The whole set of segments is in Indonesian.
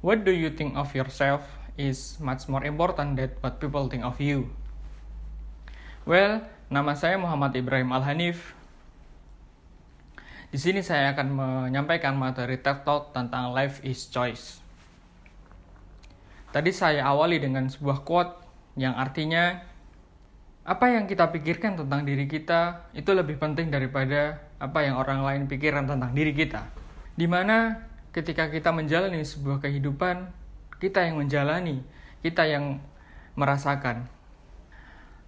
What do you think of yourself is much more important than what people think of you. Well, nama saya Muhammad Ibrahim Al-Hanif. Di sini saya akan menyampaikan materi TED Talk tentang Life is Choice. Tadi saya awali dengan sebuah quote yang artinya, apa yang kita pikirkan tentang diri kita itu lebih penting daripada apa yang orang lain pikirkan tentang diri kita. Dimana ketika kita menjalani sebuah kehidupan, kita yang menjalani, kita yang merasakan.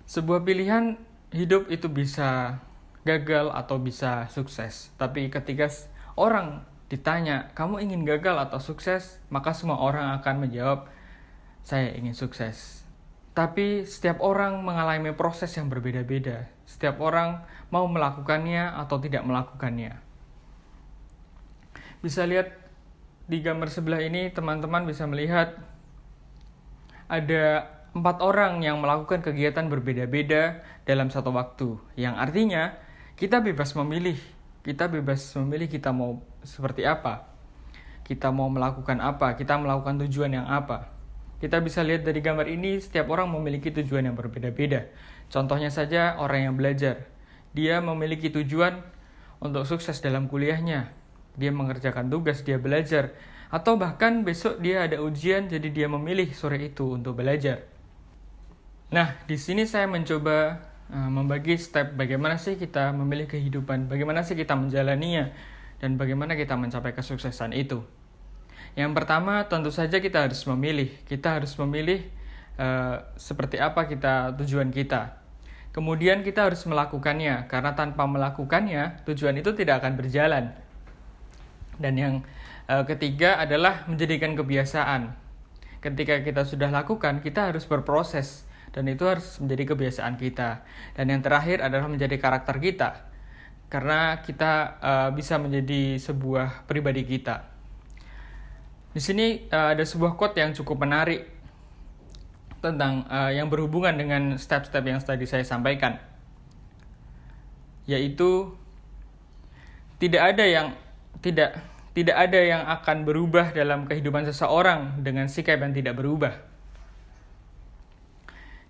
Sebuah pilihan hidup itu bisa gagal atau bisa sukses. Tapi ketika orang ditanya, kamu ingin gagal atau sukses? Maka semua orang akan menjawab, saya ingin sukses. Tapi setiap orang mengalami proses yang berbeda-beda. Setiap orang mau melakukannya atau tidak melakukannya. Bisa lihat di gambar sebelah ini, teman-teman bisa melihat ada 4 orang yang melakukan kegiatan berbeda-beda dalam satu waktu. Yang artinya, kita bebas memilih. Kita bebas memilih kita mau seperti apa. Kita mau melakukan apa. Kita melakukan tujuan yang apa. Kita bisa lihat dari gambar ini, setiap orang memiliki tujuan yang berbeda-beda. Contohnya saja orang yang belajar. Dia memiliki tujuan untuk sukses dalam kuliahnya. Dia mengerjakan tugas, dia belajar. Atau bahkan besok dia ada ujian, jadi dia memilih sore itu untuk belajar. Nah, di sini saya mencoba membagi step bagaimana sih kita memilih kehidupan, bagaimana sih kita menjalaninya, dan bagaimana kita mencapai kesuksesan itu. Yang pertama, tentu saja kita harus memilih. Kita harus memilih seperti apa tujuan kita. Kemudian kita harus melakukannya, karena tanpa melakukannya, tujuan itu tidak akan berjalan. Dan yang ketiga adalah menjadikan kebiasaan. Ketika kita sudah lakukan, kita harus berproses. Dan itu harus menjadi kebiasaan kita. Dan yang terakhir adalah menjadi karakter kita. Karena kita bisa menjadi sebuah pribadi kita. Di sini ada sebuah quote yang cukup menarik tentang yang berhubungan dengan step-step yang tadi saya sampaikan, yaitu tidak ada yang akan berubah dalam kehidupan seseorang dengan sikap yang tidak berubah.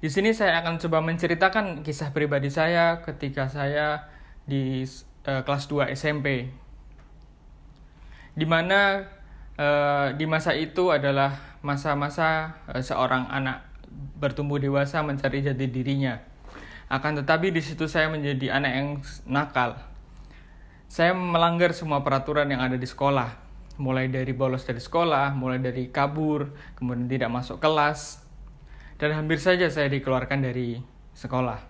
Di sini saya akan coba menceritakan kisah pribadi saya ketika saya di kelas 2 SMP, di mana di masa itu adalah masa-masa seorang anak bertumbuh dewasa mencari jati dirinya. Akan tetapi di situ saya menjadi anak yang nakal. Saya melanggar semua peraturan yang ada di sekolah. Mulai dari bolos dari sekolah, mulai dari kabur, kemudian tidak masuk kelas. Dan hampir saja saya dikeluarkan dari sekolah.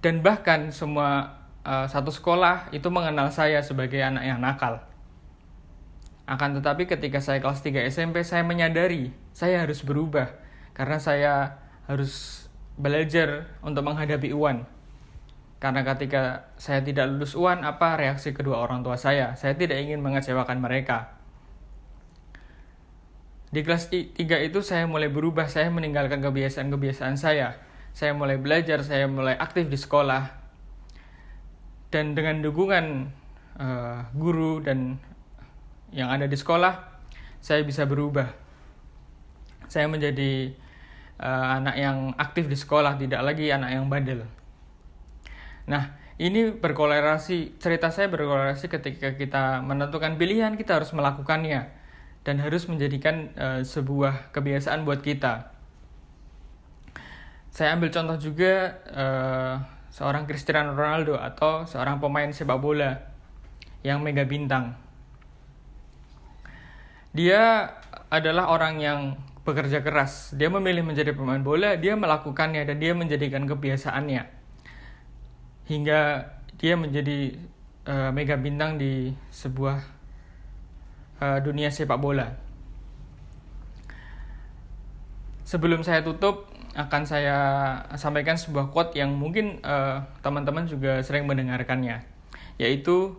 Dan bahkan semua satu sekolah itu mengenal saya sebagai anak yang nakal. Akan tetapi ketika saya kelas 3 SMP, saya menyadari saya harus berubah. Karena saya harus belajar untuk menghadapi UAN. Karena ketika saya tidak lulus UAN, apa reaksi kedua orang tua saya? Saya tidak ingin mengecewakan mereka. Di kelas 3 itu saya mulai berubah, saya meninggalkan kebiasaan-kebiasaan saya. Saya mulai belajar, saya mulai aktif di sekolah. Dan dengan dukungan guru dan yang ada di sekolah, saya bisa berubah. Saya menjadi anak yang aktif di sekolah, tidak lagi anak yang bandel. Nah, ini cerita saya berkorelasi ketika kita menentukan pilihan, kita harus melakukannya. Dan harus menjadikan sebuah kebiasaan buat kita. Saya ambil contoh juga seorang Cristiano Ronaldo atau seorang pemain sepak bola yang mega bintang. Dia adalah orang yang bekerja keras. Dia memilih menjadi pemain bola, dia melakukannya dan dia menjadikan kebiasaannya. Hingga dia menjadi mega bintang di sebuah dunia sepak bola. Sebelum saya tutup, akan saya sampaikan sebuah quote yang mungkin teman-teman juga sering mendengarkannya, yaitu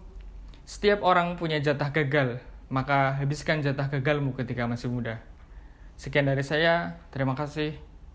setiap orang punya jatah gagal, maka habiskan jatah gagalmu ketika masih muda. Sekian dari saya, terima kasih.